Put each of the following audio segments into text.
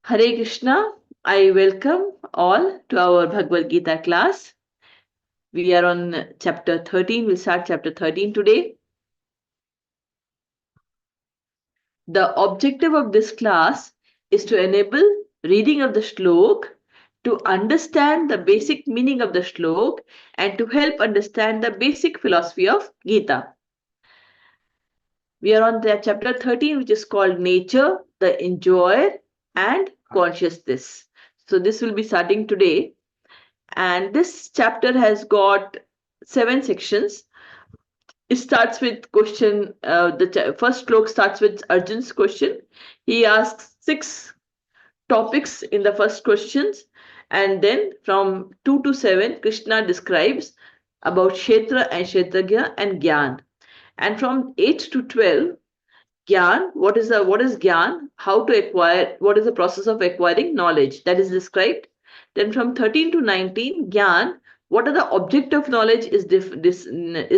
Hare Krishna. I welcome all to our Bhagavad Gita class. We are on chapter 13. We'll start chapter 13 today. The objective of this class is to enable reading of the shlok, to understand the basic meaning of the shlok, and to help understand the basic philosophy of Gita. We are on the chapter 13, which is called Nature, the Enjoyer, and Consciousness. So this will be starting today. And this chapter has got 7 sections. It starts with question. The first slok starts with Arjun's question. He asks 6 topics in the first questions, and then from 2 to 7, Krishna describes about Kshetra and Kshetragya and Gyan. And from 8 to 12, Gyan, what is Gyan? How to acquire, what is the process of acquiring knowledge? That is described. Then from 13 to 19, Gyan, what are the object of knowledge is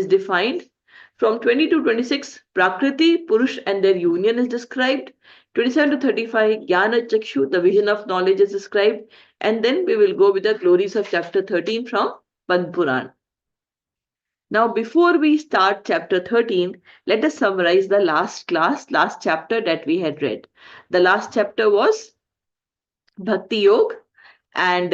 defined. From 20 to 26, Prakriti, Purush and their union is described. 27 to 35, Jnana Chakshu, the vision of knowledge is described. And then we will go with the glories of chapter 13 from Padma Puran. Now, before we start chapter 13, let us summarize the last chapter that we had read. The last chapter was Bhakti Yoga, and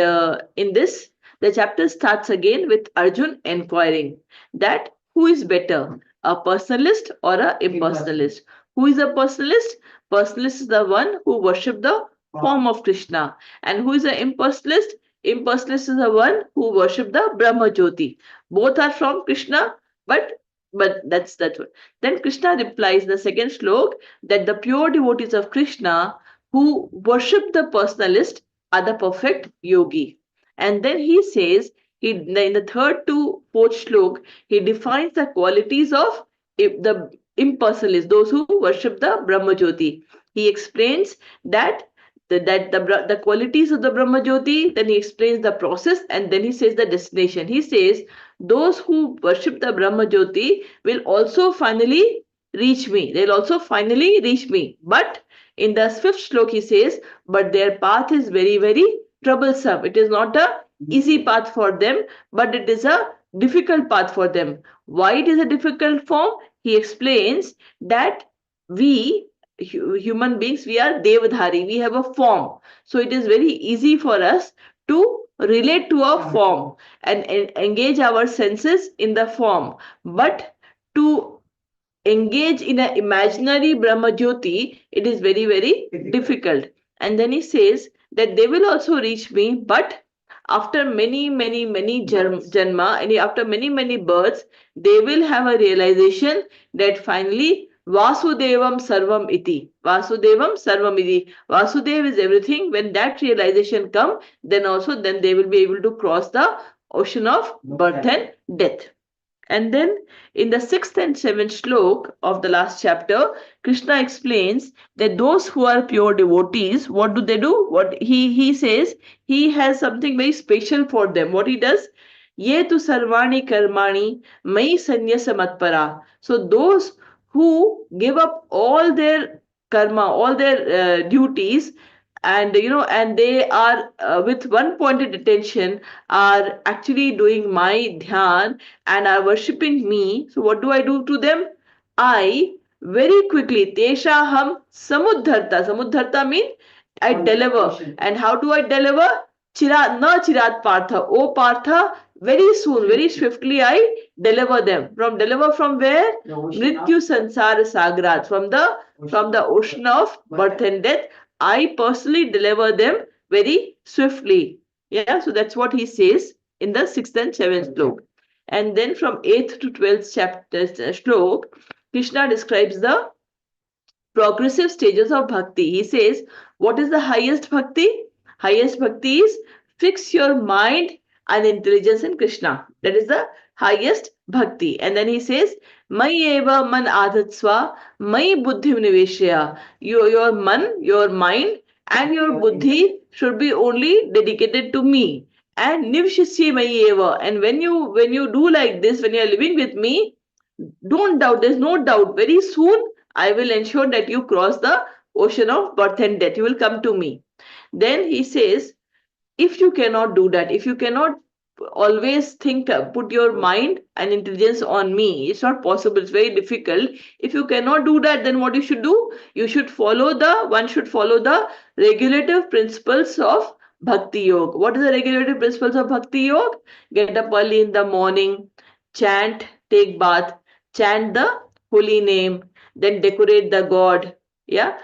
in this, the chapter starts again with Arjun inquiring that who is better, a personalist or a impersonalist? Who is a personalist? Personalist is the one who worship the form of Krishna. And who is an impersonalist? Impersonalist is the one who worship the Brahma Jyoti. Both are from Krishna, but that's what. Then Krishna replies in the second slok that the pure devotees of Krishna who worship the personalist are the perfect yogi. And then he says, in the third to fourth slok, he defines the qualities of the impersonalists, those who worship the Brahma Jyoti. He explains that the qualities of the Brahma Jyoti, then he explains the process, and then he says the destination. He says, those who worship the Brahma Jyoti will also finally reach me. They'll also finally reach me. But in the fifth slok, he says, but their path is very, very troublesome. It is not a easy path for them, but it is a difficult path for them. Why it is a difficult form? He explains that we human beings, we are devadhari, we have a form, so it is very easy for us to relate to a form and engage our senses in the form, but to engage in an imaginary Brahma Jyoti, it is very, very difficult. And then he says that they will also reach me, but after many, many, many janma, and after many, many births, they will have a realization that finally Vasudevam Sarvam Iti. Vasudevam Sarvam Iti. Vasudev is everything. When that realization comes, then they will be able to cross the ocean of birth and death. And then in the sixth and seventh slok of the last chapter, Krishna explains that those who are pure devotees, what do they do? What he says, he has something very special for them. What he does? Ye tu sarvani karmani mai sanyasa matpara. So those who give up all their karma, all their duties, and and they are with one pointed attention, are actually doing my dhyan and are worshipping me. So what do I do to them? I very quickly, tesha ham samudharta. Samudharta means I deliver. And how do I deliver? Chirat na chirat partha. O partha, very soon, very swiftly I deliver them. Deliver from where? Mrityu sansara sagrat. From the ocean of birth and death. I personally deliver them very swiftly. Yeah, so that's what he says in the sixth and seventh slok. And then from 8th to 12th chapter slok, Krishna describes the progressive stages of bhakti. He says, what is the highest bhakti? Highest bhakti is fix your mind and intelligence in Krishna. That is the highest bhakti. And then he says, Mai eva man adhatsva, mai buddhi niveshya. Your mind, and your buddhi should be only dedicated to me. And nivshasya mai eva. And when you do like this, when you are living with me, don't doubt. There's no doubt. Very soon, I will ensure that you cross the ocean of birth and death. You will come to me. Then he says, if you cannot do that, if you cannot always think, put your mind and intelligence on me, it's not possible, it's very difficult. If you cannot do that, then what you should do, you should follow the one should follow the regulative principles of bhakti yoga. What is the regulative principles of bhakti yoga? Get up early in the morning, chant, take bath, chant the holy name, then decorate the god, yeah,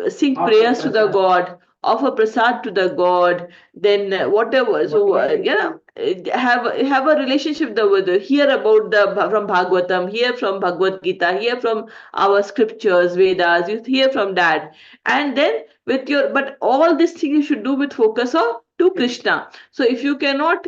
sing prayers to the god, offer prasad to the god, then whatever. So have a relationship with the, hear about the from Bhagavatam, hear from Bhagavad Gita, hear from our scriptures, Vedas, you hear from that. And then with your, but all these things you should do with focus of to Krishna. So if you cannot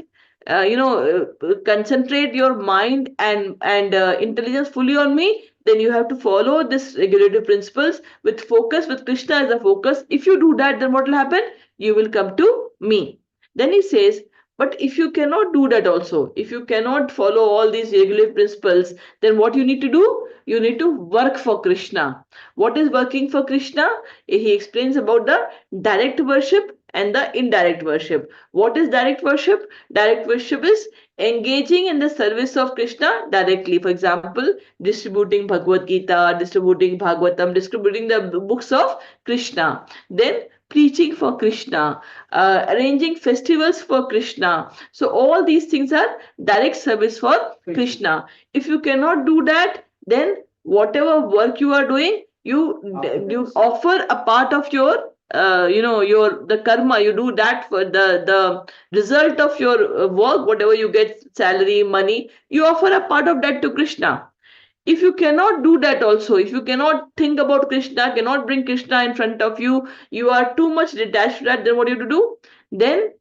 concentrate your mind and intelligence fully on me, then you have to follow this regulative principles with focus, with Krishna as a focus. If you do that, then what will happen? You will come to me. Then he says, but if you cannot do that also, if you cannot follow all these regulative principles, then what you need to do? You need to work for Krishna. What is working for Krishna? He explains about the direct worship and the indirect worship. What is direct worship? Direct worship is engaging in the service of Krishna directly. For example, distributing Bhagavad Gita, distributing Bhagavatam, distributing the books of Krishna. Then preaching for Krishna, arranging festivals for Krishna. So all these things are direct service for Krishna. If you cannot do that, then whatever work you are doing, you offer a part of your your the karma, you do that for the result of your work, whatever you get, salary, money, you offer a part of that to Krishna. If you cannot do that also, if you cannot think about Krishna, cannot bring Krishna in front of you, you are too much detached from that, then what you have to do? Then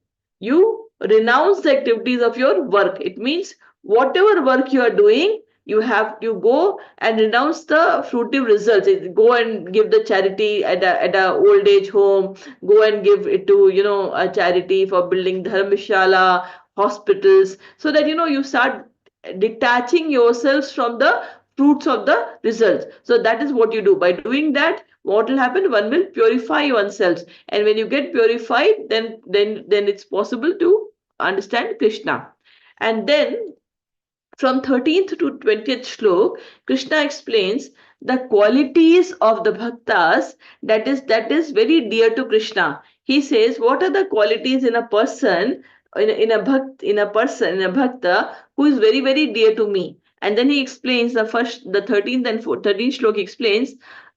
you renounce the activities of your work. It means whatever work you are doing, you go and renounce the fruitive results. Go and give the charity at a old age home, go and give it to a charity for building dharmashala, hospitals, so that you start detaching yourselves from the fruits of the results. So that is what you do. By doing that, what will happen? One will purify oneself, and when you get purified, then it's possible to understand Krishna. And then from 13th to 20th shlok, Krishna explains the qualities of the bhaktas that is very dear to Krishna. He says, what are the qualities in a person, in a bhakta who is very, very dear to me? And then he explains the 13th and 13th shlok explains,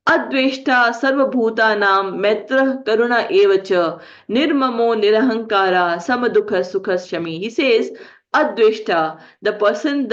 Adveshta sarvabhutanam metra karuna evacha nirmamo nirahankara samadukha sukha shami. He says, Adveshta, the person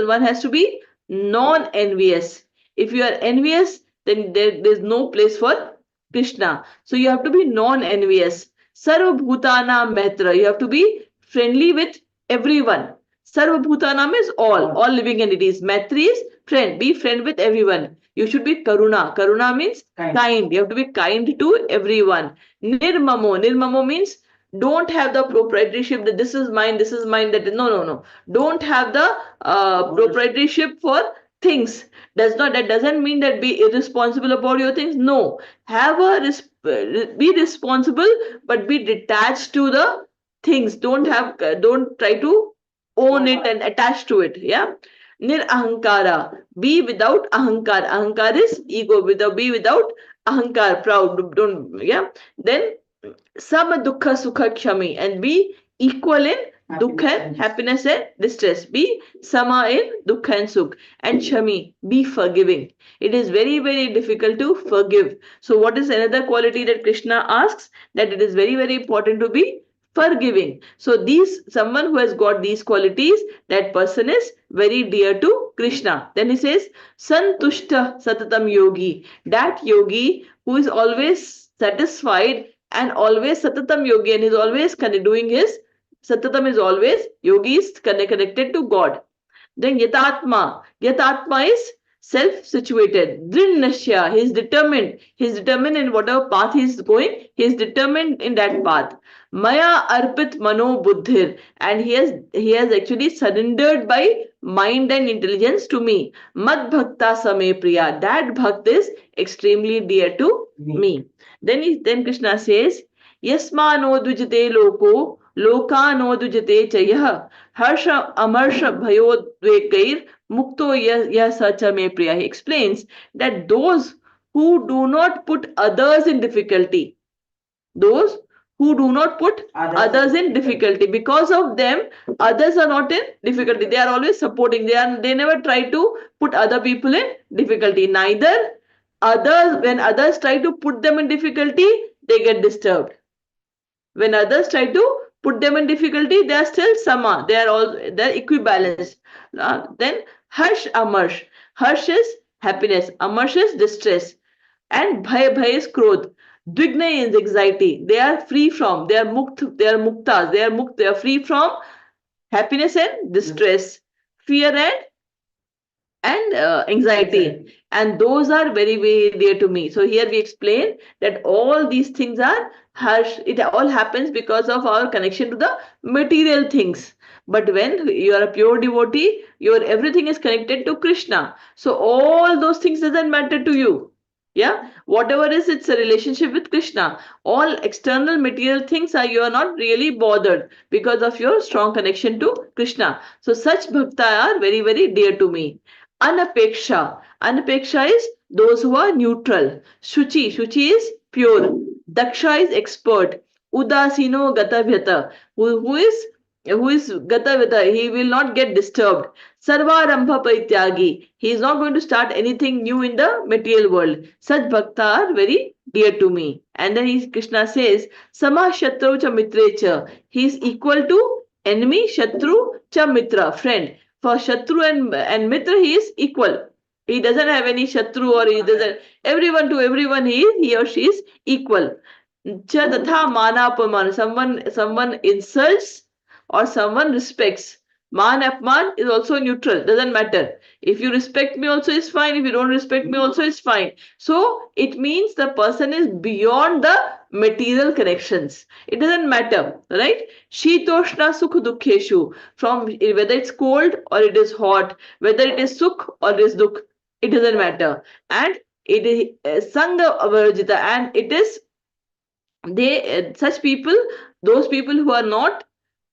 one has to be non-envious. If you are envious, then there's no place for Krishna. So you have to be non-envious. Sarva Bhutana Maitra, you have to be friendly with everyone. Sarva Bhutanam is all living entities. Maitri is friend, be friend with everyone. You should be Karuna. Karuna means kind. You have to be kind to everyone. Nirmamo means don't have the proprietorship that this is mine, that no. Don't have the proprietorship for things. That doesn't mean that be irresponsible about your things. No, have be responsible, but be detached to the things. Don't try to own it and attach to it. Yeah. Nir ahankara, be without ahankar. Ahankar is ego. Be without ahankar, proud. Don't, yeah. Then Sama Dukha Sukha Kshami, and be equal in Dukha and happiness and distress. Be Sama in Dukha and Sukh. And Kshami, be forgiving. It is very, very difficult to forgive. So, what is another quality that Krishna asks? That it is very, very important to be forgiving. So, someone who has got these qualities, that person is very dear to Krishna. Then he says, Santushta Satatam Yogi. That yogi who is always satisfied and always satatam yogi, and is always doing his satatam, is always yogi, is connected to God. Then yatatma is self-situated. Drinashya, he is determined in whatever path he is going, he is determined in that path. Maya arpit mano buddhir, and he has actually surrendered by mind and intelligence to me. Mad bhakta same priya, that bhakt is extremely dear to me. Then Krishna says, यस्मानो द्विजते लोको लोकानो द्विजते च यः हर्ष अमर्ष भयोद्वेगैर mukto yah sacha me priya. He explains that those who do not put others in difficulty, those who do not put others in difficulty, because of them others are not in difficulty. They are always supporting. They never try to put other people in difficulty. Neither others, when others try to put them in difficulty, they get disturbed. When others try to put them in difficulty, they are still sama. They are equibalanced. Then harsh amarsh. Harsh is happiness. Amarsh is distress. And bhay is krodh. Dvigna is anxiety. They are free from. They are mukt. They are muktas. They are mukt. They are free from happiness and distress, fear and anxiety, and those are very very dear to me. So here we explain that all these things are harsh. It all happens because of our connection to the material things. But when you are a pure devotee, your everything is connected to Krishna, so all those things doesn't matter to you. Yeah, whatever is, it's a relationship with Krishna. All external material things are, you are not really bothered because of your strong connection to Krishna. So such bhakta are very very dear to me. Anapeksha. Anapeksha is those who are neutral. Shuchi. Shuchi is pure. Daksha is expert. Udasino gatavhyata. Who is gatavhyata? He will not get disturbed. Sarvarambha parityagi. He is not going to start anything new in the material world. Such bhakta are very dear to me. And then Krishna says, Sama Shatru cha mitre cha. He is equal to enemy, Shatru cha mitra, friend. For Shatru and Mitra, he is equal. He doesn't have any Shatru, or he doesn't. Everyone to everyone, he or she is equal. Cha tatha mana apamana. Someone insults or someone respects. Man apman is also neutral. Doesn't matter. If you respect me also is fine. If you don't respect me also is fine. So it means the person is beyond the material connections. It doesn't matter, right? Shitoshna sukh dukkheshu. From whether it's cold or it is hot, whether it is sukh or it is dukh, it doesn't matter. And it is sangha avarjita, and it is such people, those people who are not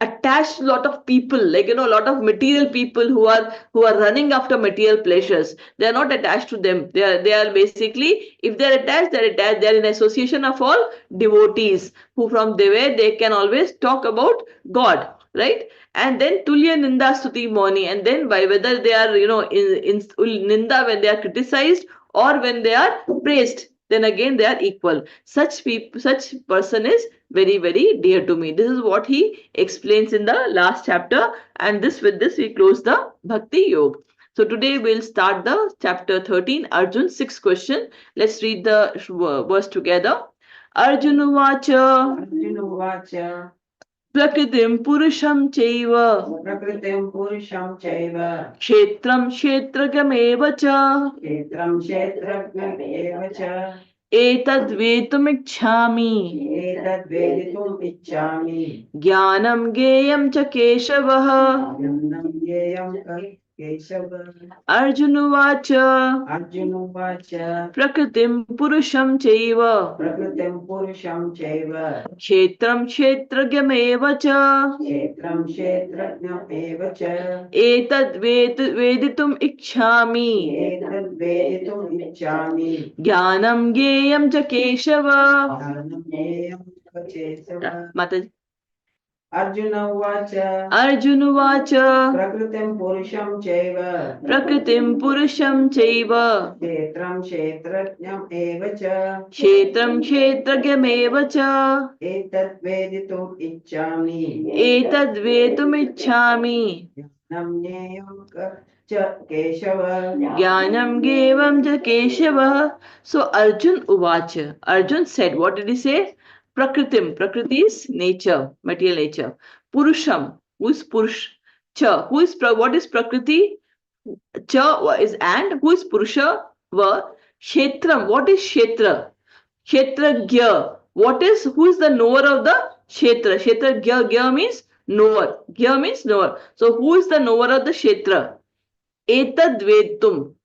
attached to a lot of people, like a lot of material people who are running after material pleasures. They are not attached to them. They are basically, if they are attached, they are in association of all devotees who from there they can always talk about God, right? And then tulya ninda stuti moni, and then by whether they are in ninda, when they are criticized or when they are praised, then again they are equal. Such person is very very dear to me. This is what he explains in the last chapter, and with this we close the bhakti yoga. So today we'll start the chapter 13, Arjun 6 question. Let's read the verse together. Arjun Uvacha Prakritim Purusham Chaiva Kshetram Kshetragamev cha Etad vetumicchami Jnanam geyam cha Keshavah. Arjuna Vacha Prakritim Purusham Chaiva Kshetram Kshetragyameva cha Etad veditum Ikshami Jnanam Geyam cha Keshava. Mataji. Arjuna Vacha Prakritim Purusham Chaiva Kshetram Kshetragyam cha Etad veditum Ichchami Jnanam Gevam ja Keshava. So Arjun Uvacha. Arjun said, what did he say? Prakritim. Prakriti is nature, material nature. Purusham. Who is Purush? Cha. What is Prakriti? Cha is and. Who is Purusha? Va. Kshetram. What is Kshetra? Kshetragya. Who is the knower of the Kshetra? Kshetragya. Gya means knower. Gya means knower. So who is the knower of the Kshetra? Etad vedtum.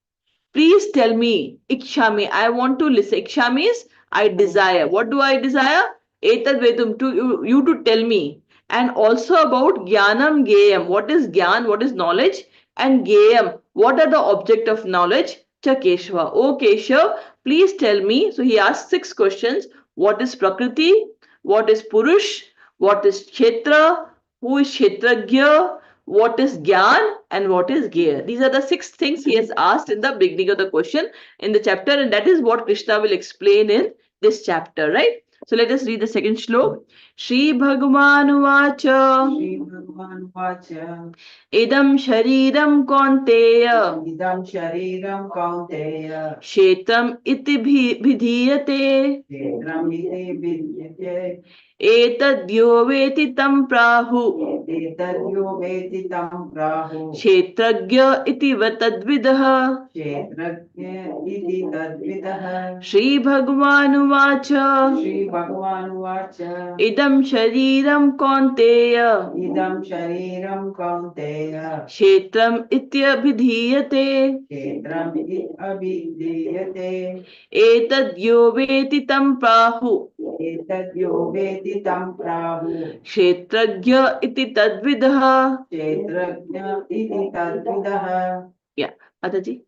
Please tell me. Ikshami. I want to listen. Ikshami is I desire. What do I desire? Etad Vedum, to you to tell me. And also about Jnanam Geyam. What is Gyan? What is knowledge? And Geyam. What are the object of knowledge? Cha Keshava. Oh Keshav, please tell me. So he asked 6 questions. What is Prakriti? What is Purush? What is Kshetra? Who is Kshetragya? What is Gyan? And what is Geya? These are the 6 things he has asked in the beginning of the question in the chapter, and that is what Krishna will explain in this chapter, right? So let us read the second shlok. Shri Bhagavan Vacha. Shri Bhagavan Vacha. Idam Shariram Kaunteya. Idam Shariram Kaunteya. Kshetram iti vidhiyate. Kshetram iti vidyate. Etadyo veti tam prahu. Etadyo veti tam prahu. Kshetragya iti vatadvidah. Kshetragya iti tadvidah. Shri Bhagavan Vacha. Shri Bhagavan Vacha. Idam Shariram Kaunteya. Idam Shariram Kaunteya. Kshetram ityabhidhiyate. Kshetram iti abhidhiyate. Etadyo veti tam prahu. Etadyo veti tam prahu. Kshetragya iti tadvidah. Kshetragya iti tadvidah. Yeah, Mataji.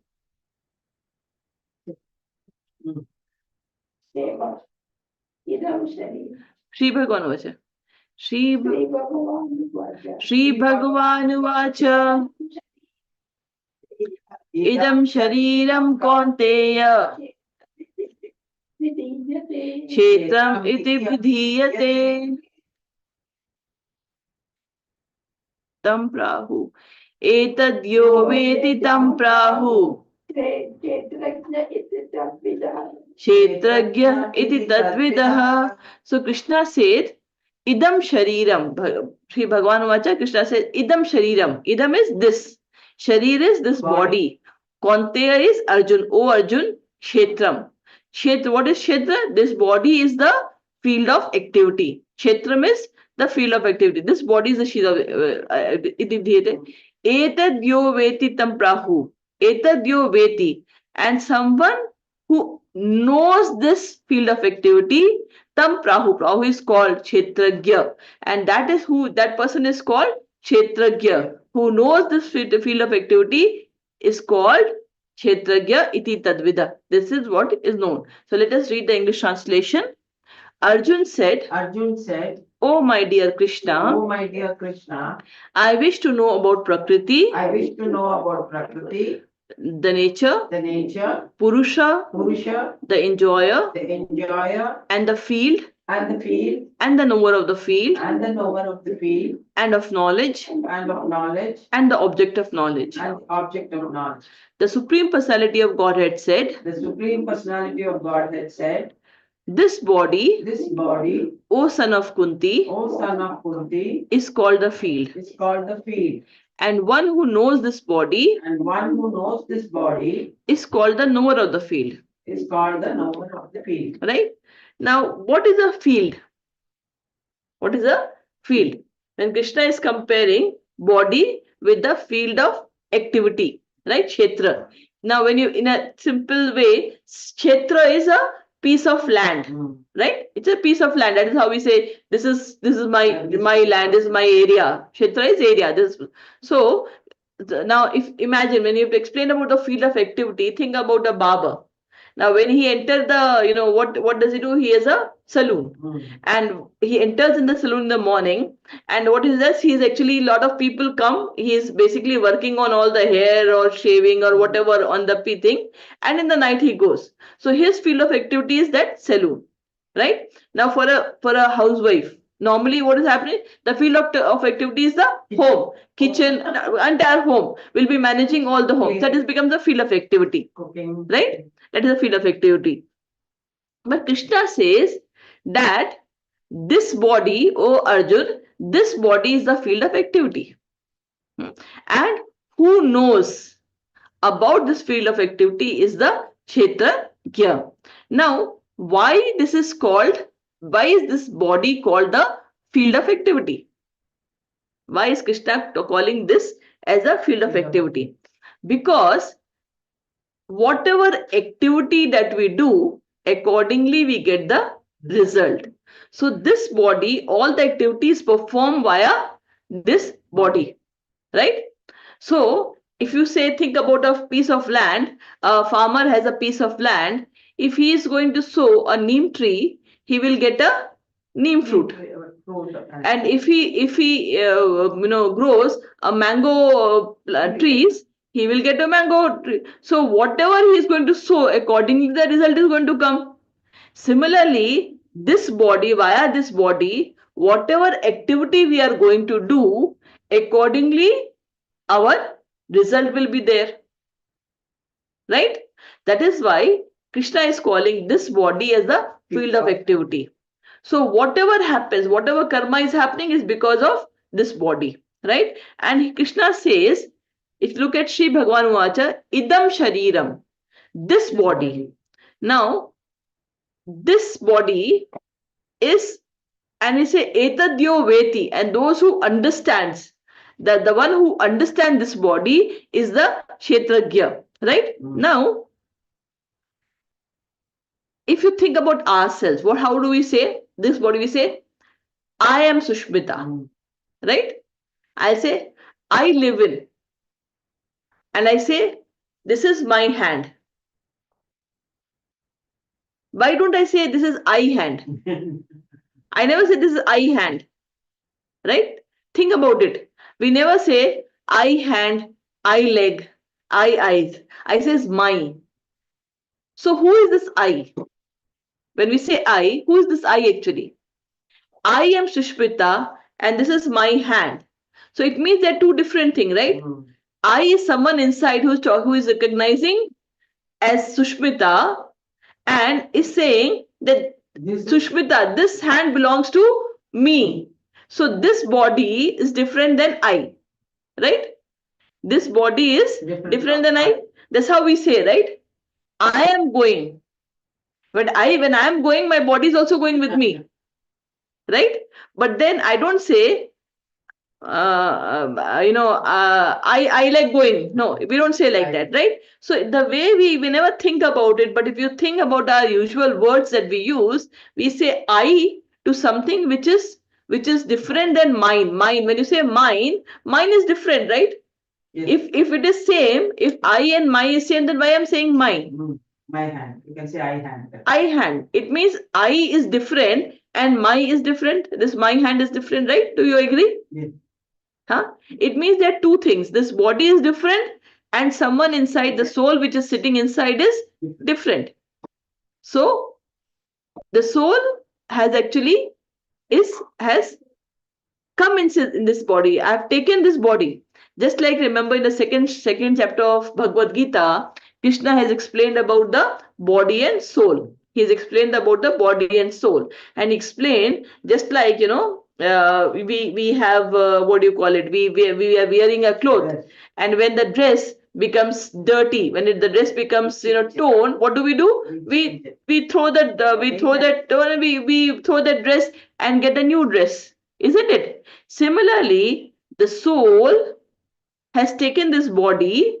Shri Bhagavan Vacha. Shri Bhagavan Vacha. Idam Shariram Kaunteya. Kshetram iti vidhiyate. Tam prahu. Etadyo veti tam prahu. Kshetragya iti tadvidah. So Krishna said, Idam Shariram. Sri Bhagavan Vacha, Krishna said, Idam Shariram. Idam is this. Sharir is this body. Kaunteya is Arjun. O Arjun, Kshetram. Kshetra, what is Kshetra? This body is the field of activity. Kshetram is the field of activity. This body is the field of Etadyo veti tam prahu. Etadyo veti. And someone who knows this field of activity, tam prahu. Prahu is called Kshetragya. And that is who, that person is called Kshetragya. Who knows this field of activity is called Kshetragya iti tadvida. This is what is known. So let us read the English translation. Arjun said, Oh my dear Krishna, Oh my dear Krishna, I wish to know about Prakriti, I wish to know about Prakriti, the nature, Purusha, the enjoyer, and the field, and the knower of the field, and of knowledge, and the object of knowledge. The Supreme Personality of Godhead said, This body, O son of Kunti, is called the field. And one who knows this body is called the knower of the field. Right? Now, what is a field? What is a field? When Krishna is comparing body with the field of activity, right? Kshetra. Now, when you, in a simple way, Kshetra is a piece of land, right? It's a piece of land. That is how we say, this is my land, this is my area. Kshetra is area. So now if imagine when you have to explain about the field of activity, think about a barber. Now when he enters the, what does he do? He has a saloon, and he enters in the saloon in the morning, and what is this? He's actually, a lot of people come. He is basically working on all the hair or shaving or whatever on the thing, and in the night he goes. So his field of activity is that saloon, right? Now for a housewife, normally what is happening? The field of activity is the home, kitchen, entire home will be managing all the homes. That becomes the field of activity, right? That is a field of activity. But Krishna says that this body, O Arjun, this body is the field of activity. And who knows about this field of activity is the Kshetragya. Now, why is this body called the field of activity? Why is Krishna calling this as a field of activity? Because whatever activity that we do, accordingly we get the result. So this body, all the activities perform via this body, right? So if you say, think about a piece of land, a farmer has a piece of land. If he is going to sow a neem tree, he will get a neem fruit. And if he grows a mango trees, he will get a mango tree. So whatever he is going to sow, accordingly the result is going to come. Similarly, this body, via this body, whatever activity we are going to do, accordingly our result will be there, right? That is why Krishna is calling this body as the field of activity. So whatever happens, whatever karma is happening is because of this body, right? And Krishna says, if you look at Sri Bhagavan Vacha, idam shariram, this body. Now, this body is, and he say etadyo veti, and those who understands, that the one who understands this body is the kshetragya, right? Now if you think about ourselves, how do we say this body? We say I am Susmita, right? I say I live in, and I say this is my hand. Why don't I say this is I hand? I never say this is I hand, right? Think about it. We never say I hand, I leg, I eyes. I says my. So who is this I? When we say I, who is this I actually? I am Sushmita and this is my hand. So it means they're two different things, right? I is someone inside who is recognizing as Sushmita and is saying that Sushmita, this hand belongs to me. So this body is different than I, right? This body is different than I. That's how we say, right? I am going. But when I am going, my body is also going with me, right? But then I don't say, I like going. No, we don't say like that, right? So the way we never think about it, but if you think about our usual words that we use, we say I to something which is different than mine. Mine, when you say mine is different, right? If it is same, if I and my is same, then why I'm saying mine? My hand. You can say I hand. I hand. It means I is different and my is different. This my hand is different, right? Do you agree? Yes. Huh? It means there are two things. This body is different and someone inside, the soul which is sitting inside, is different. So the soul has actually has come in this body. I have taken this body. Just like, remember, in the second chapter of Bhagavad Gita, Krishna has explained about the body and soul. He has explained about the body and soul, and explained, just like, we have, what do you call it? We are wearing a cloth, and when the dress becomes dirty, when the dress becomes torn, what do? We throw that dress and get a new dress, isn't it? Similarly, the soul has taken this body,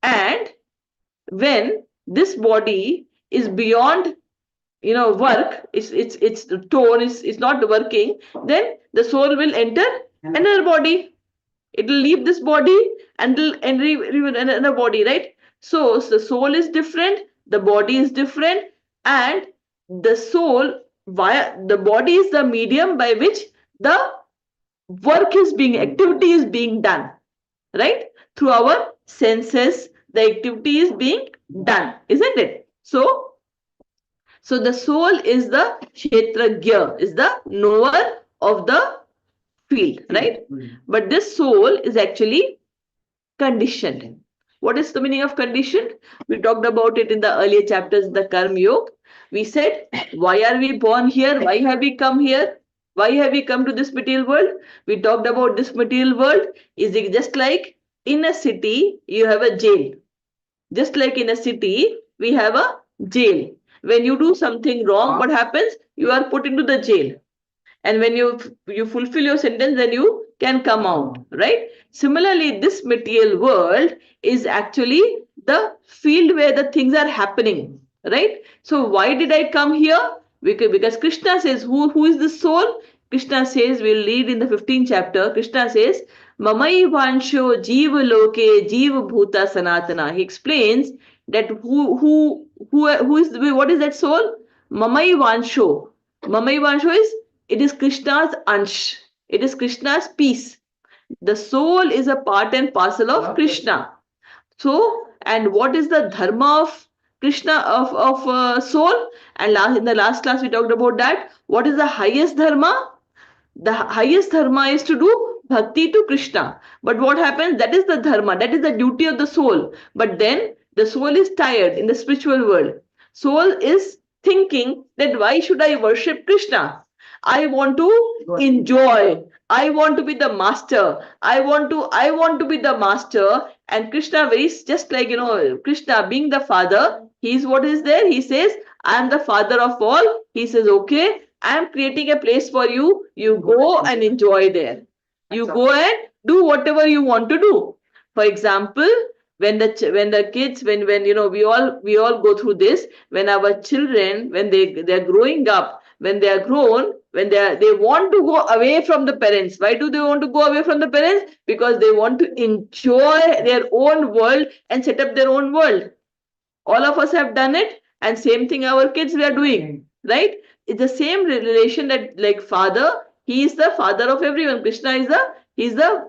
and when this body is beyond work, it's tone is not working, then the soul will enter another body. It will leave this body and will enter another body, right? So the soul is different, the body is different, and the soul, via the body, is the medium by which the activity is being done, right? Through our senses, the activity is being done, isn't it? So the soul is the kshetragya, is the knower of the field, right? But this soul is actually conditioned. What is the meaning of conditioned? We talked about it in the earlier chapters, the Karma Yoga. We said, why are we born here? Why have we come here? Why have we come to this material world? We talked about this material world is just like in a city, you have a jail. Just like in a city, we have a jail. When you do something wrong, what happens? You are put into the jail. And when you fulfill your sentence, then you can come out, right? Similarly, this material world is actually the field where the things are happening, right? So why did I come here? Because Krishna says, who is this soul? Krishna says, we'll read in the 15th chapter, Krishna says, Mamai Vansho Jiva Loke Jiva Bhuta Sanatana. He explains that who is, what is that soul? Mamai Vansho. Mamai Vansho is, it is Krishna's ansh. It is Krishna's peace. The soul is a part and parcel of Krishna. So, and what is the dharma of Krishna, of soul? And in the last class we talked about that. What is the highest dharma? The highest dharma is to do bhakti to Krishna. But what happens? That is the dharma, that is the duty of the soul. But then the soul is tired in the spiritual world. Soul is thinking that why should I worship Krishna? I want to enjoy. I want to be the master. I want to be the master. And Krishna very just like Krishna being the father, he's what is there? He says, I am the father of all. He says, okay, I am creating a place for you. You go and enjoy there. You go and do whatever you want to do. For example, when the kids when we all go through this, when our children, when they're growing up, when they are grown, when they want to go away from the parents. Why do they want to go away from the parents? Because they want to enjoy their own world and set up their own world. All of us have done it, and same thing our kids we are doing, right? It's the same relation that, like, father, he is the father of everyone. Krishna is the he's the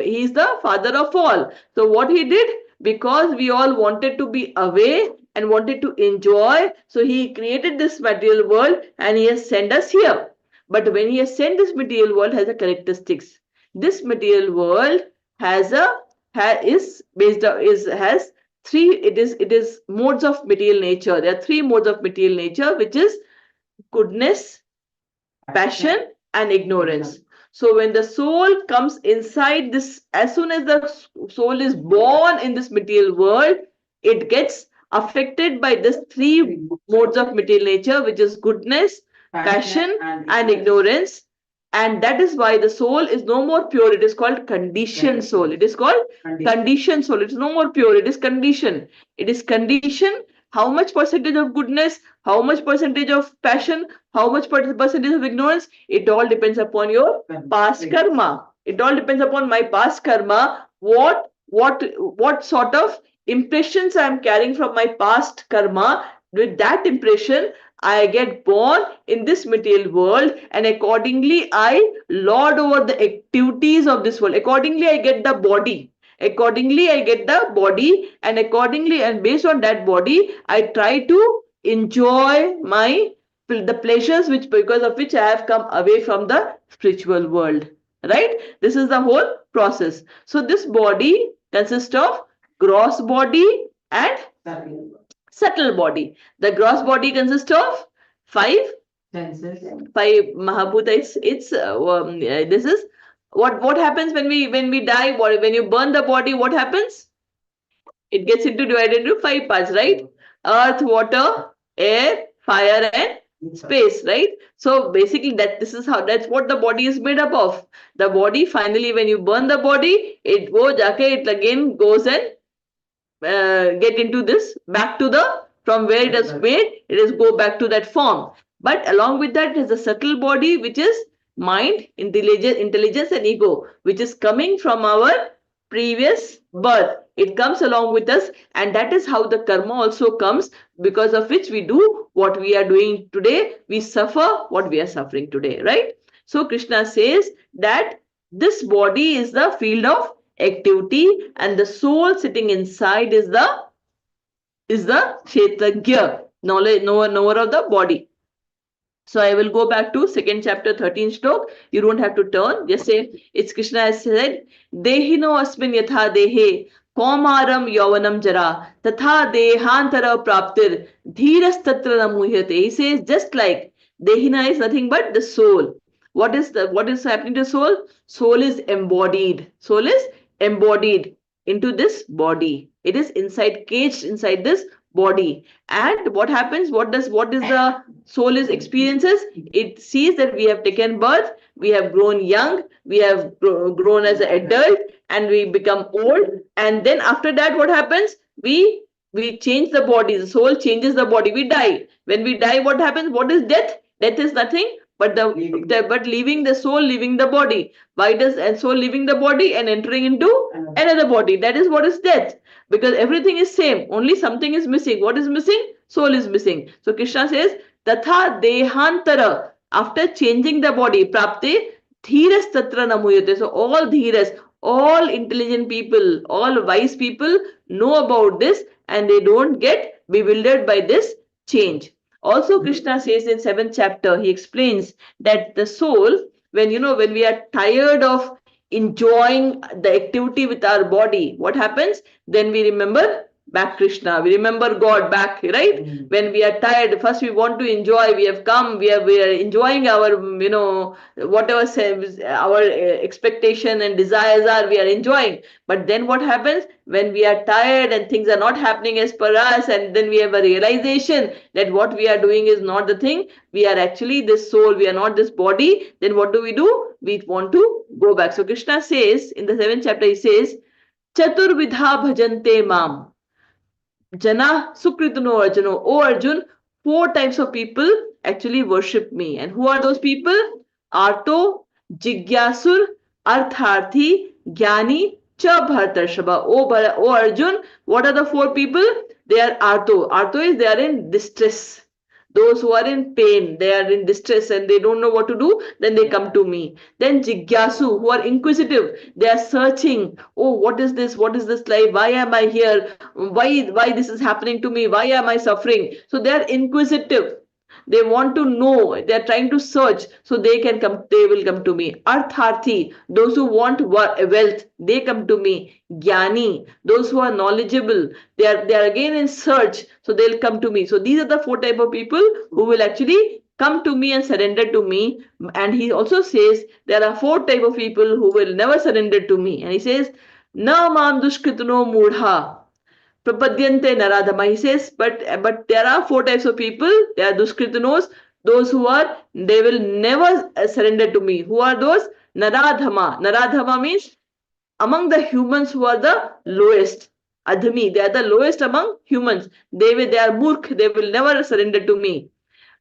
he's the father of all. So what he did, because we all wanted to be away and wanted to enjoy, so he created this material world and he has sent us here. But when he has sent, this material world has a characteristics. This material world has a is based is has three, it is modes of material nature. There are three modes of material nature, which is goodness, passion, and ignorance. So when the soul comes inside this, as soon as the soul is born in this material world, it gets affected by this three modes of material nature, which is goodness, passion, and ignorance. And that is why the soul is no more pure. It is called conditioned soul. It is called conditioned soul. It is no more pure. It is conditioned. It is conditioned. How much percentage of goodness, how much percentage of passion, how much percentage of ignorance? It all depends upon your past karma. It all depends upon my past karma. What sort of impressions I am carrying from my past karma? With that impression, I get born in this material world, and accordingly I lord over the activities of this world. Accordingly I get the body. Accordingly I get the body, and accordingly and based on that body I try to enjoy the pleasures which, because of which I have come away from the spiritual world. Right? This is the whole process. So this body consists of gross body and subtle body. The gross body consists of five senses. Five Mahabhuta. This is what happens when we die. When you burn the body, what happens? It gets divided into five parts, right? Earth, water, air, fire, and space, right? So basically that's what the body is made up of. The body, finally, when you burn the body, it again goes and get into this back to the, from where it is made, it is go back to that form. But along with that is a subtle body, which is mind, intelligence and ego, which is coming from our previous birth. It comes along with us, and that is how the karma also comes, because of which we do what we are doing today. We suffer what we are suffering today, right? So Krishna says that this body is the field of activity, and the soul sitting inside is the Kshetrajna, knowledge, knower of the body. So I will go back to second chapter 13 shlok. You don't have to turn. Just say, it's Krishna has said, Dehino asmin yatha dehe kaumaram yavanam jara tatha dehantara praptir dhiras tatra namuhyate. He says, just like Dehina is nothing but the soul. What is happening to soul? Soul is embodied. Soul is embodied into this body. It is caged inside this body. And what happens? What is the soul is experiences? It sees that we have taken birth, we have grown young, we have grown as an adult, and we become old. And then after that, what happens? We we change the body, the soul changes the body, we die. When we die, what happens? What is death? Death is nothing but but leaving the soul, leaving the body. Why does and soul leaving the body and entering into another body? That is what is death. Because everything is same, only something is missing. What is missing? Soul is missing. So Krishna says, Tatha dehantara. After changing the body, prapte dhiras tatra namuyate. So all dhiras, all intelligent people, all wise people know about this, and they don't get bewildered by this change. Also, Krishna says in 7th chapter, he explains that the soul, when we are tired of enjoying the activity with our body, what happens? Then we remember back Krishna, we remember God back, right? When we are tired, first we want to enjoy, we have come, we are enjoying our, whatever our expectation and desires are, we are enjoying. But then what happens? When we are tired and things are not happening as per us, and then we have a realization that what we are doing is not the thing, we are actually this soul, we are not this body, then what do? We want to go back. So Krishna says in the 7th chapter, he says, Chaturvidha bhajante mam. Jana Sukritano Arjuno. Oh Arjun, 4 types of people actually worship me. And who are those people? Arto, Jigyasur, Artharthi, Gyani, Cha Bhartarshaba. Oh Arjun, what are the 4 people? They are Arto. Arto is they are in distress. Those who are in pain, they are in distress and they don't know what to do, then they come to me. Then Jigyasu, who are inquisitive, they are searching. Oh, what is this? What is this life? Why am I here? Why this is happening to me? Why am I suffering? So they are inquisitive. They want to know, they are trying to search, so they will come to me. Artharthi, those who want wealth, they come to me. Gyani, those who are knowledgeable, they are again in search, so they'll come to me. So these are the 4 type of people who will actually come to me and surrender to me. And he also says there are 4 type of people who will never surrender to me. And he says, na mam dushkritano mudha Prapadyante Naradhama. He says, but there are 4 types of people. There are Duskritanos, those who are, they will never surrender to me. Who are those? Naradhama. Naradhama means among the humans who are the lowest. Adhami, they are the lowest among humans. They are murkh, they will never surrender to me.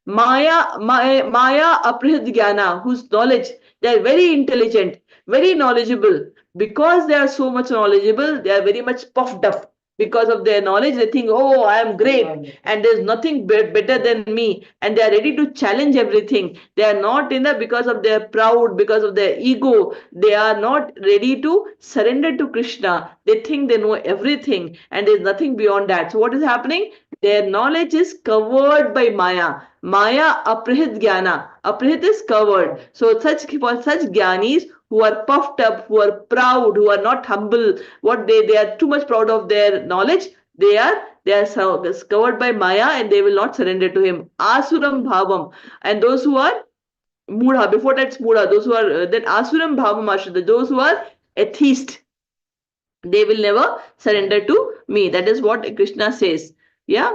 Maya Aprihit Jnana, whose knowledge, they are very intelligent, very knowledgeable. Because they are so much knowledgeable, they are very much puffed up. Because of their knowledge, they think, oh, I am great, and there's nothing better than me, and they are ready to challenge everything. They are not in the, because of their proud, because of their ego, they are not ready to surrender to Krishna. They think they know everything, and there's nothing beyond that. So what is happening? Their knowledge is covered by Maya. Maya aprihit jnana. Aprihit is covered. So for such jnanis who are puffed up, who are proud, who are not humble, they are too much proud of their knowledge. They are covered by Maya and they will not surrender to him. Asuram bhavam. And those who are mudha, before that's mudha, those who are then asuram bhavam ashrita, those who are atheist, they will never surrender to me. That is what Krishna says. Yeah.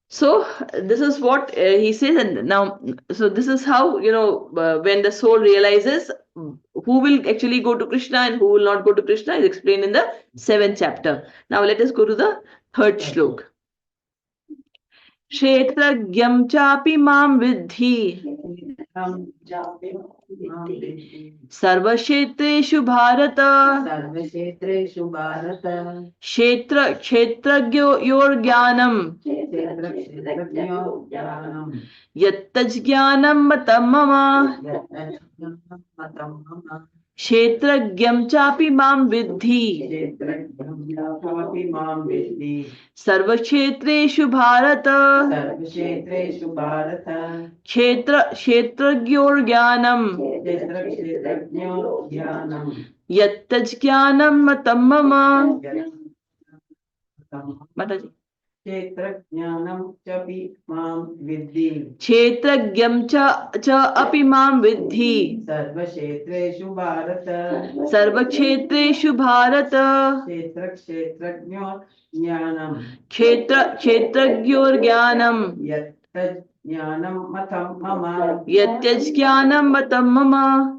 So this is what he says, and now, so this is how, when the soul realizes who will actually go to Krishna and who will not go to Krishna is explained in the 7th chapter. Now let us go to the 3rd shlok. Kshetragyam chapi mam vidhi सर्वक्षेत्रेषु Bharat क्षेत्रज्ञयोर्ज्ञानम् यत्तज्ज्ञानं मतं मम क्षेत्रज्ञं चापि मां विद्धि सर्वक्षेत्रेषु भारत क्षेत्रज्ञोर्ज्ञानम् यत्तज्ज्ञानं मतं मम. माताजी, क्षेत्रज्ञं च अपि मां विद्धि सर्वक्षेत्रेषु भारत क्षेत्रज्ञोर्ज्ञानम् यत्यज्ञानं मतं मम.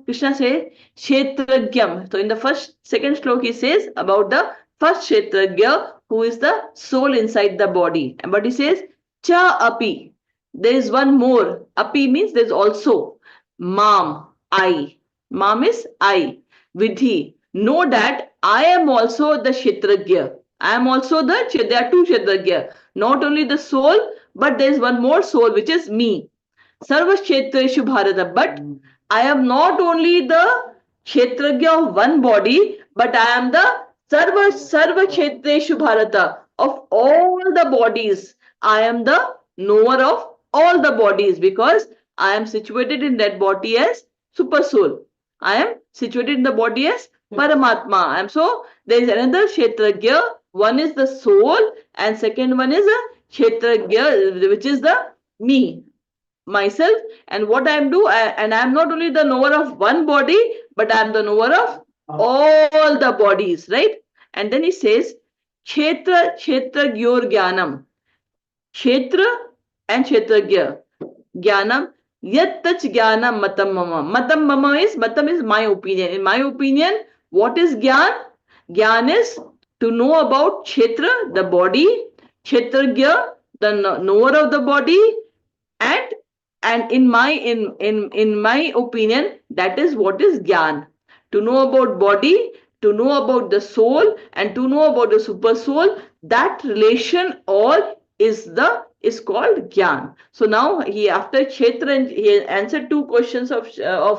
Krishna says Kshetragyam. So in the second shlok he says about the first Kshetragya who is the soul inside the body. But he says, cha api. There is one more. Api means there is also. Mam, I. Mam is I. Vidhi. Know that I am also the Kshetragya. I am also there are two Kshetragya. Not only the soul, but there is one more soul, which is me. Sarva Kshetreshu Bharata. But I am not only the Kshetragya of one body, but I am the Sarva Kshetreshu Bharata of all the bodies. I am the knower of all the bodies because I am situated in that body as super soul. I am situated in the body as Paramatma. I am so there is another Kshetragya. One is the soul, and second one is a Kshetragya, which is the me, myself. And what I am do, and I am not only the knower of one body, but I am the knower of all the bodies, right? And then he says, Kshetra Gyor Jnanam. Kshetra and Kshetragya. Jnanam Yat Tach Jnanam Matam Mama. Matam is my opinion. In my opinion, what is Jnan? Jnan is to know about Kshetra, the body, Kshetragya, the knower of the body, and in my opinion, that is what is Jnan. To know about body, to know about the soul, and to know about the super soul, that relation all is called Gyan. So now he, after Kshetra, and he answered two questions of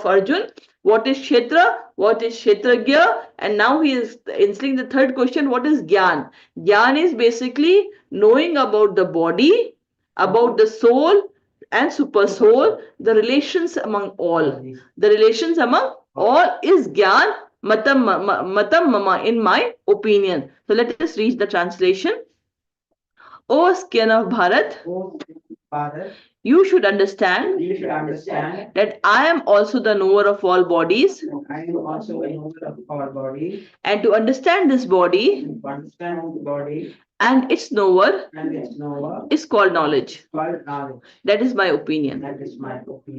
Arjun. What is Kshetra? What is Kshetragya? And now he is answering the third question. What is Gyan? Gyan is basically knowing about the body, about the soul and super soul, the relations among all. The relations among all is Gyan Matam Mama, in my opinion. So let us read the translation. O skin of Bharat, you should understand that I am also the knower of all bodies. I am also a knower of all bodies. And to understand this body and its knower is called knowledge. That is my opinion.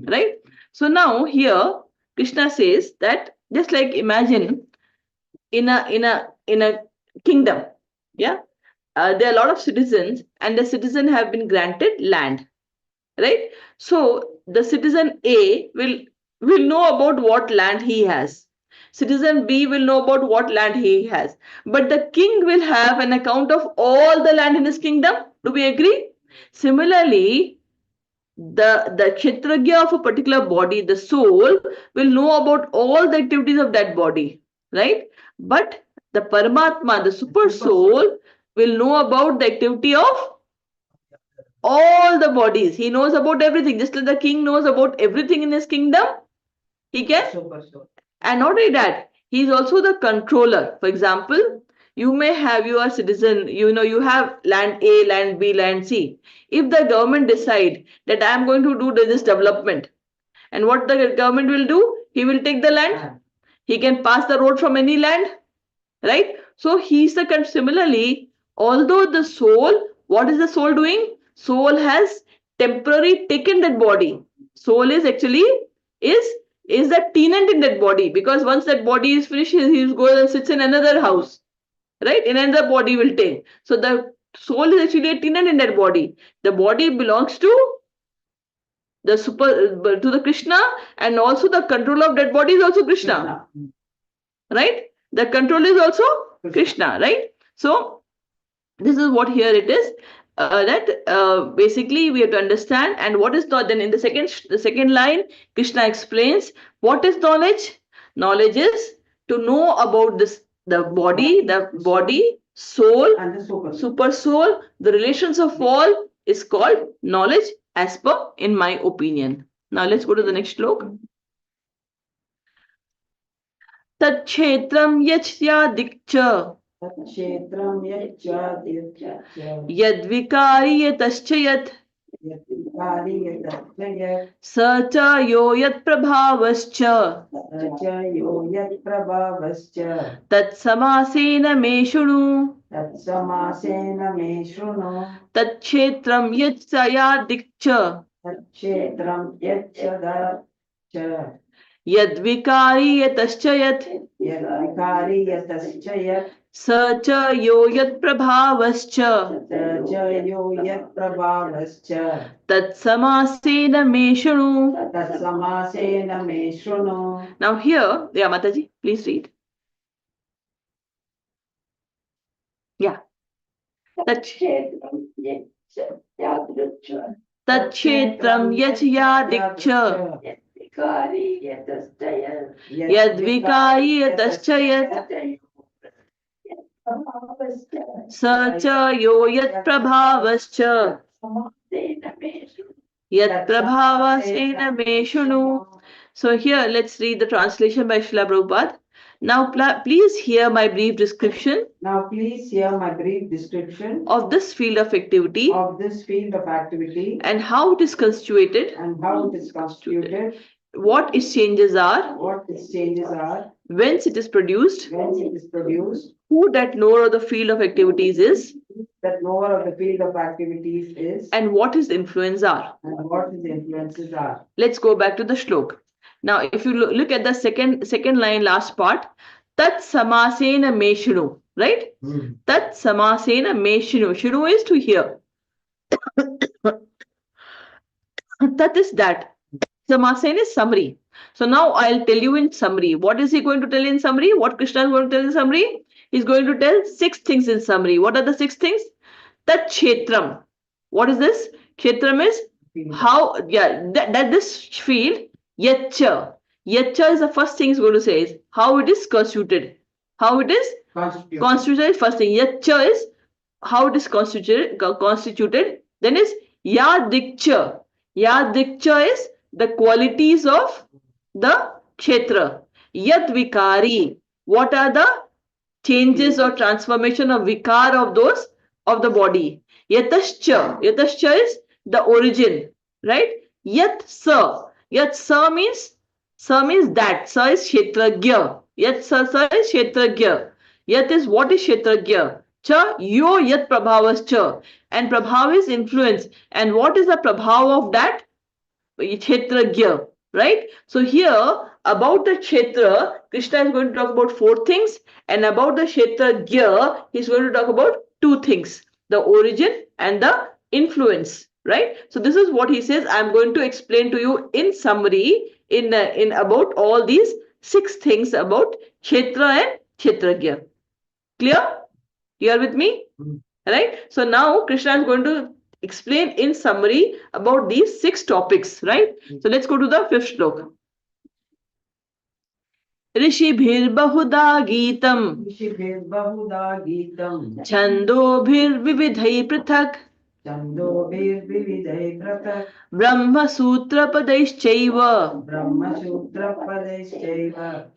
Right? So now here Krishna says that just like imagine in a kingdom, yeah, there are a lot of citizens, and the citizen have been granted land, right? So the citizen A will know about what land he has. Citizen B will know about what land he has. But the king will have an account of all the land in his kingdom. Do we agree? Similarly, the Kshetragya of a particular body, the soul, will know about all the activities of that body, right? But the Paramatma, the super soul, will know about the activity of all the bodies. He knows about everything. Just like the king knows about everything in his kingdom, he can. And not only that, he is also the controller. For example, you may have your citizen, you have land A, land B, land C. If the government decide that I am going to do this development, and what the government will do, he will take the land. He can pass the road from any land, right? So he's the similarly, although the soul, what is the soul doing? Soul has temporarily taken that body. Soul is actually is the tenant in that body, because once that body is finished, he goes and sits in another house, right? In another body will take. So the soul is actually a tenant in that body. The body belongs to the Krishna, and also the control of that body is also Krishna. Right? The control is also Krishna, right? So this is what here it is, that basically we have to understand. And what is not, then in the second line, Krishna explains what is knowledge. Knowledge is to know about the body, soul, and the super soul, the relations of all is called knowledge, as per in my opinion. Now let's go to the next slok. तच्छेत्रं यच्चादिक्च यद्विकारी यतश्च यत् स च यो यत्प्रभावश्च तत्समासेन मे शृणु तच्छेत्रं यच्चादिक्च यद्विकारी यतश्च यत् स च यो यत्प्रभावश्च यो यत्प्रभावश्च तत्समासेन मे शृणु. तत्समासेन मे शृणु. Now here, yeah, Mataji, please read. Yeah. तच्छेत्रं यच यादिक्ष यद्विकारि यतश्च यत् स च यो यत्प्रभावश्च यत्प्रभावसेन मे शृणु. So here, let's read the translation by Srila Prabhupada. Now, please hear my brief description Now please hear my brief description of this field of activity and how it is constituted, what its changes are, whence it is produced, who that knower of the field of activities is, and what his influences are. Let's go back to the shlok. Now, if you look at the second line, last part, tat samasena me shinu, right? Tat samasena me shinu. Shinu is to hear. Tat is that. Samasena is summary. So now I'll tell you in summary. What is he going to tell in summary? What Krishna is going to tell in summary? He's going to tell 6 things in summary. What are the 6 things? Tat kshetram. What is this? Kshetram is how, that this field, yacha. Yacha is the first thing he's going to say, is how it is constituted. How it is constituted is first thing. Yacha is how it is constituted. Then is yadikcha. Yadikcha is the qualities of the kshetra. Yad vikari. What are the changes or transformation of vikar of those of the body? Yatascha. Yatascha is the origin, right? Yat sa. Yat sa means that. Sa is kshetragya. Yat sa is kshetragya. Yat is what is kshetragya. Cha yo yat prabhavas cha. And prabhav is influence. And what is the prabhav of that? Kshetragya, right? So here about the kshetra, Krishna is going to talk about 4 things, and about the kshetragya, he's going to talk about 2 things: the origin and the influence, right? So this is what he says. I'm going to explain to you in summary in about all these 6 things about kshetra and kshetragya. Clear? You are with me? Right? So now Krishna is going to explain in summary about these 6 topics, right? So let's go to the 5th shlok. ऋषिभिर्बहुधा गीतम् छन्दोभिर्विविधैः पृथक् ब्रह्मसूत्रपदैश्चैव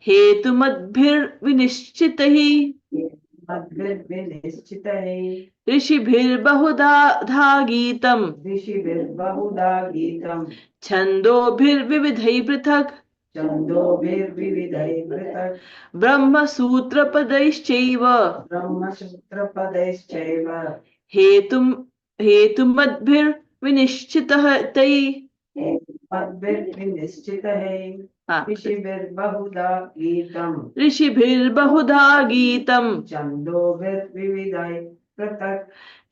हेतुमद्भिर्विनिश्चितैः ऋषिभिर्बहुधा गीतम् छन्दोभिर्विविधैः पृथक् ब्रह्मसूत्रपदैश्चैव हेतुमद्भिर्विनिश्चितः तैः ऋषिभिर्बहुधा गीतम्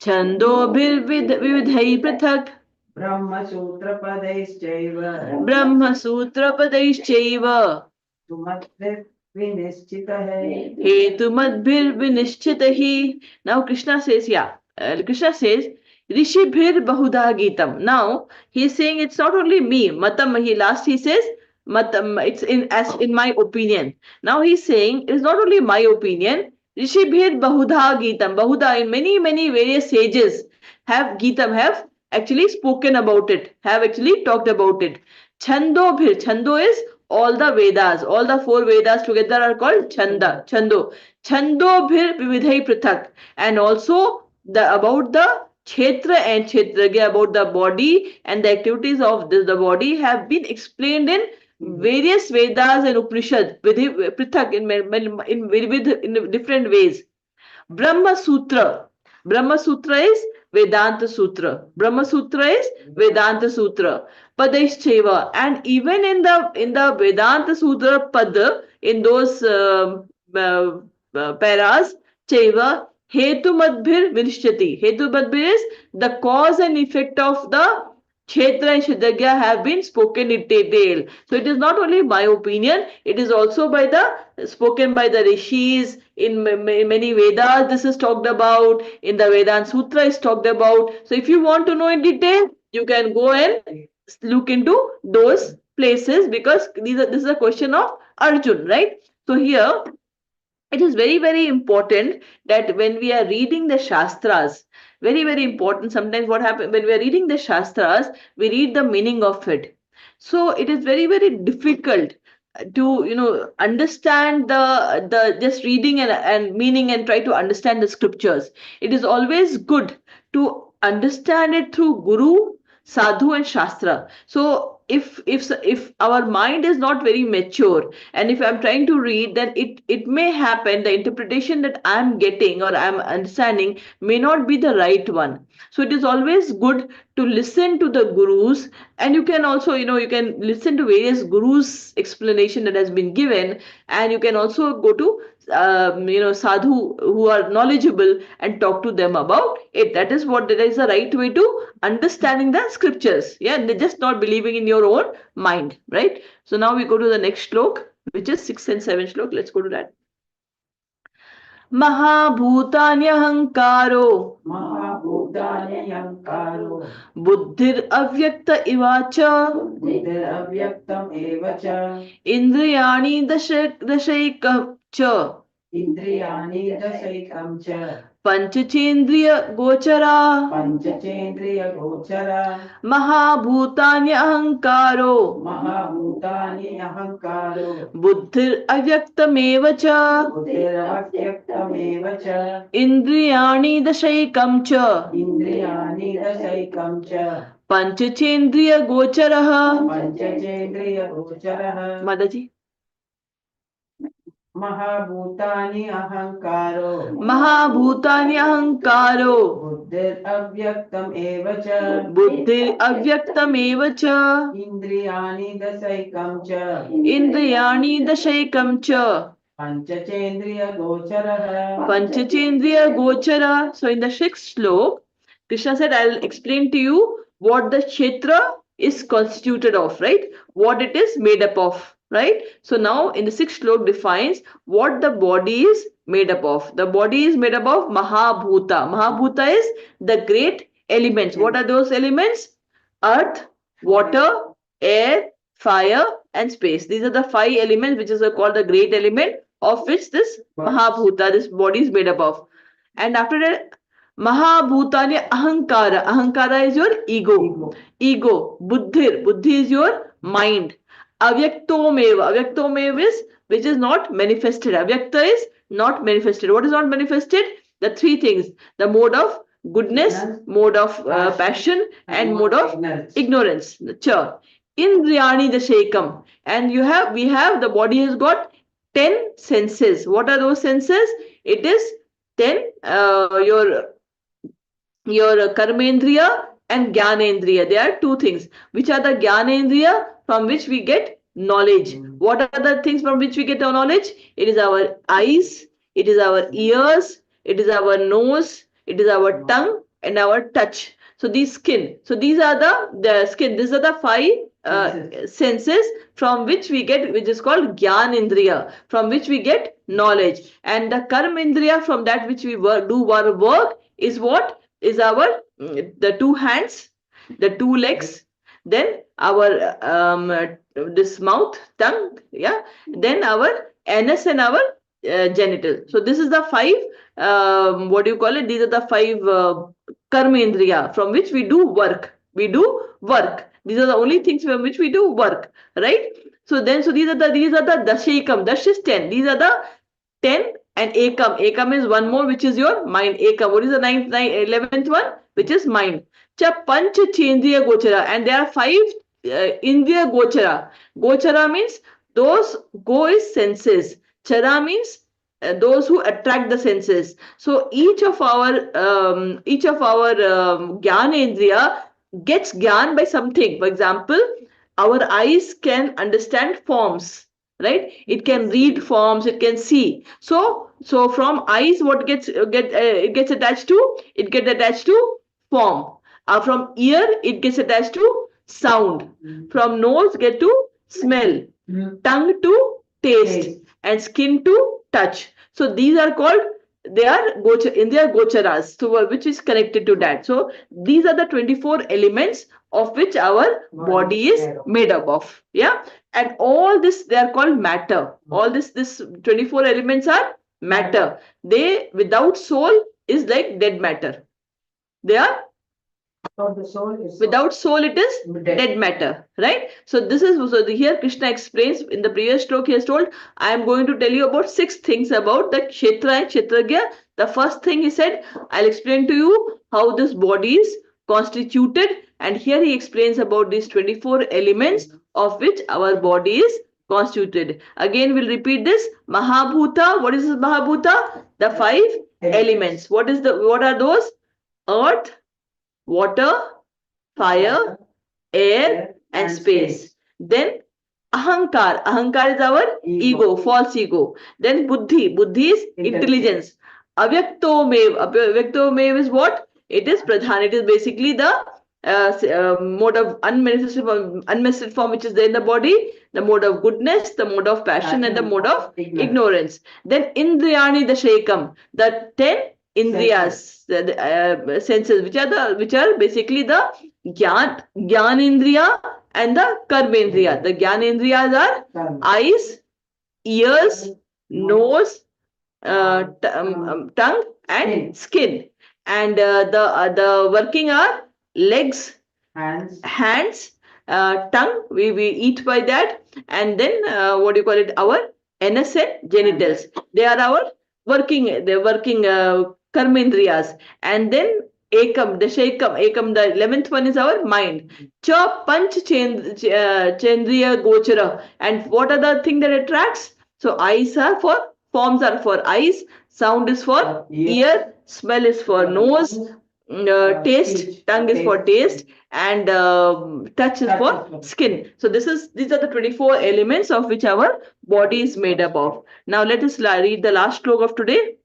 छन्दोभिर्विविधैः पृथक् ब्रह्मसूत्रपदैश्चैव हेतुमद्भिर्विनिश्चितैः. Now Krishna says, Krishna says, Rishibhir Bahuda Geetam. Now he is saying it's not only me, Matam. He says, Matam, it's in my opinion. Now he is saying it's not only my opinion. Rishibhir Bahuda Geetam. Bahuda, in many various sages have Geetam, have actually spoken about it, have actually talked about it. Chando is all the Vedas, all the 4 Vedas together are called Chanda, Chando. Chando bhir vividhai prathak. And also about the Kshetra and Kshetragya, about the body and the activities of the body have been explained in various Vedas and Upanishads, prathak, in different ways. Brahma Sutra. Brahma Sutra is Vedanta Sutra. Brahma Sutra is Vedanta Sutra. Padaischeva. And even in the Vedanta Sutra Pad, in those paras, chaiva hetumadbhir vinishyati. Hetumadbhir is the cause and effect of the Kshetra and Kshetragya have been spoken in detail. So it is not only my opinion, it is also by the spoken by the rishis in many Vedas. This is talked about in the Vedanta Sutra is talked about. So if you want to know in detail, you can go and look into those places because this is a question of Arjun, right? So here it is very very important that when we are reading the shastras, very very important, sometimes what happens when we are reading the shastras, we read the meaning of it. So it is very very difficult to understand the just reading and meaning and try to understand the scriptures. It is always good to understand it through guru, sadhu and shastra. So if our mind is not very mature and if I'm trying to read, then it may happen the interpretation that I'm getting or I'm understanding may not be the right one. So it is always good to listen to the gurus, and you can also you can listen to various gurus explanation that has been given, and you can also go to sadhu who are knowledgeable and talk to them about it. That is the right way to understanding the scriptures. Yeah, they're just not believing in your own mind, right? So now we go to the next shlok, which is 6 and 7 shlok. Let's go to that. महाभूतान्यहङ्कारो महाभूतान्यहङ्कारो बुद्धिरव्यक्त इव च बुद्धिरव्यक्तम् एव च इन्द्रियाणि दशैकं च इन्द्रियाणि दशैकं च पंचचेन्द्रिय गोचरा पञ्चचेन्द्रियगोचरा महाभूतान्यहङ्कारो महाभूतान्यहङ्कारो बुद्धिरव्यक्तमेव च बुद्धिरव्यक्तमेव च इन्द्रियाणि दशैकं च इन्द्रियाणि दशैकं च पंचचेन्द्रिय गोचरः पञ्चचेन्द्रियगोचरः माताजी महाभूतानि अहङ्कारो महाभूतान्यहङ्कारो बुद्धिरव्यक्तम् एव च बुद्धिरव्यक्तमेव च इन्द्रियाणि दशैकं च इन्द्रियाणि दशैकं च पञ्चचेन्द्रियगोचरः Panchachendriya Gochara. So in the sixth slok, Krishna said, I'll explain to you what the kshetra is constituted of, right? What it is made up of, right? So now in the sixth slok defines what the body is made up of. The body is made up of Mahabhuta. Mahabhuta is the great elements. What are those elements? Earth, water, air, fire and space. These are the 5 elements which is called the great element, of which this Mahabhuta, this body is made up of. And after that, Mahabhutani Ahankara. Ahankara is your ego. Ego. Buddhir. Buddhi is your mind. Avyaktomeva. Avyaktomeva is which is not manifested. Avyakta is not manifested. What is not manifested? The 3 things. The mode of goodness, mode of passion and mode of ignorance. Cha. Indriyani Dashekam. And we have the body has got 10 senses. What are those senses? It is 10 your karmendriya and jnanendriya. There are 2 things. Which are the jnanendriya? From which we get knowledge. What are the things from which we get our knowledge? It is our eyes, it is our ears, it is our nose, it is our tongue and our touch. So these skin. So these are the skin. These are the 5 senses from which we get, which is called Jnanendriya, from which we get knowledge. And the Karmendriya, from that which we do our work, is what? Is our the 2 hands, the 2 legs, then our this mouth, tongue, yeah, then our anus and our genital. So this is the 5 what do you call it? These are the 5 Karmendriya from which we do work. We do work. These are the only things from which we do work, right? So these are the dashekam. Dash is 10. These are the 10 and ekam. Ekam is one more, which is your mind. Ekam. What is the 11th one? Which is mind. Cha pancha chendriya gochara. And there are 5 indriya gochara. Gochara means those go is senses. Chara means those who attract the senses. So each of our jnanendriya gets gyan by something. For example, our eyes can understand forms, right? It can read forms, it can see. So from eyes, what it gets attached to? It gets attached to form. From ear, it gets attached to sound. From nose, get to smell. Tongue to taste, and skin to touch. So these are called, they are gocharas, so which is connected to that. So these are the 24 elements of which our body is made up of. Yeah, and all this, they are called matter. All this 24 elements are matter. They, without soul, is like dead matter. They are, without soul, it is dead matter, right? So this is, so here Krishna explains in the previous stroke. He has told, I am going to tell you about 6 things about the kshetra and kshetragya. The first thing he said, I'll explain to you how this body is constituted, and here he explains about these 24 elements of which our body is constituted. Again, we'll repeat this. Mahabhuta. What is this Mahabhuta? The 5 elements. What are those? Earth, water, fire, air, and space. Then ahankar. Ahankar is our ego, false ego. Then buddhi. Buddhi is intelligence. Avyaktomev. Avyaktomev is what? It is pradhan. It is basically the mode of unmanifested form which is there in the body, the mode of goodness, the mode of passion, and the mode of ignorance. Then indriyani dashekam, the 10 indriyas, the senses, which are basically the gyan indriya and the karmendriya. The gyan indriyas are eyes, ears, nose, tongue, and skin. And the working are legs, hands, tongue. We eat by that. And then what do you call it? Our anus and genitals. They are our working. They're working karmendriyas. And then ekam, ekam. The 11th one is our mind. Cha panch chendriya gochara. And what are the thing that attracts? So eyes are for, forms are for eyes, sound is for ear, smell is for nose, taste, tongue is for taste, and touch is for skin. So these are the 24 elements of which our body is made up of. Now let us read the last stroke of today.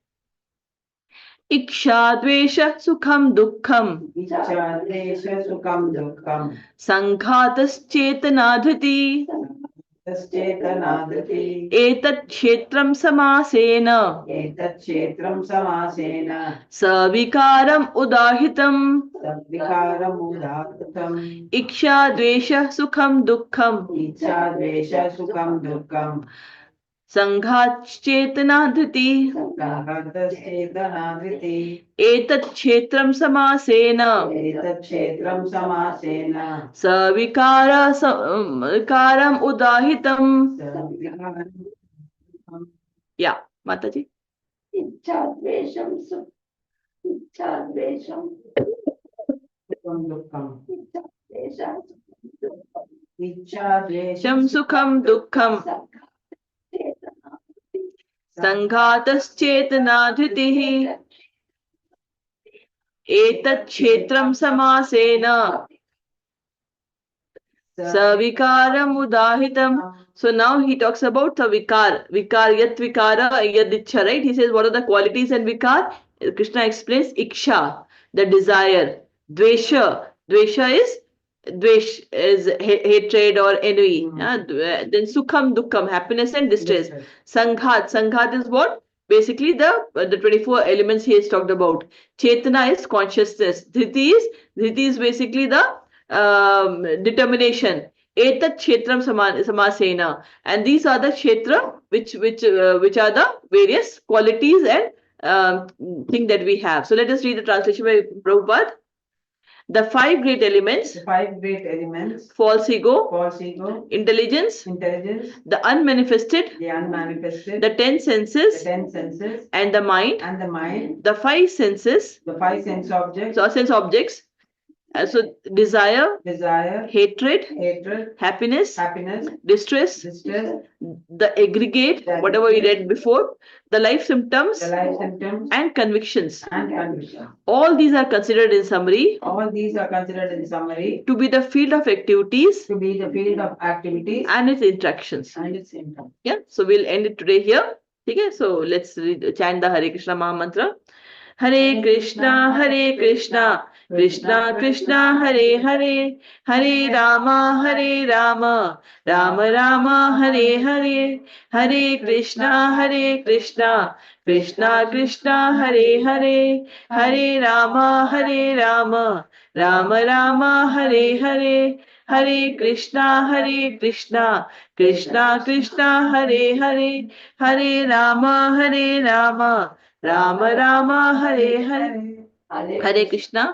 Iksha dvesha sukham dukkham Sankhatas chetanadhiti एतत् क्षेत्रं समासेन सविकारम् उदाहितम् इच्छा द्वेष सुखं दुःखम् संघाच्चेतना धृति एतत् क्षेत्रं समासेन सविकारम् उदाहितम्. Yeah, Mataji. Sham sukham dukkham संघातश्चेतना धृतिः एतत् क्षेत्रं समासेन सविकारम् उदाहितम्. So now he talks about the vikar, yat vikara, yad ichha, right? He says what are the qualities and vikar? Krishna explains iksha, the desire. Dvesha is hatred or envy. Then sukham, dukkham, happiness and distress. Sanghat is what? Basically the 24 elements he has talked about. Chetana is consciousness. Dhriti is basically the determination. Etat kshetram samasena. And these are the kshetra which are the various qualities and thing that we have. So let us read the translation by Prabhupada. The 5 great elements. False ego. Intelligence. The unmanifested. The 10 senses. And the mind. The 5 senses. Sense objects. So desire, desire, hatred, hatred, happiness, happiness, distress, distress, the aggregate, whatever we read before, the life symptoms, the life symptoms, and convictions. and conviction. All these are considered in summary All these are considered in summary to be the field of activities to be the field of activities and its interactions. and its impact. Yeah, so we'll end it today here. Okay, so let's chant the Hare Krishna Maha Mantra. Hare Krishna, Hare Krishna, Krishna Krishna, Hare Hare, Hare Rama, Hare Rama, Rama Rama, Hare Hare, Hare Krishna, Hare Krishna, Krishna Krishna, Hare Hare, Hare Rama, Hare Rama, Rama Rama, Hare Hare, Hare Krishna, Hare Krishna, Krishna Krishna, Hare Hare, Hare Rama, Hare Rama, Rama Rama, Hare Hare. Hare Krishna.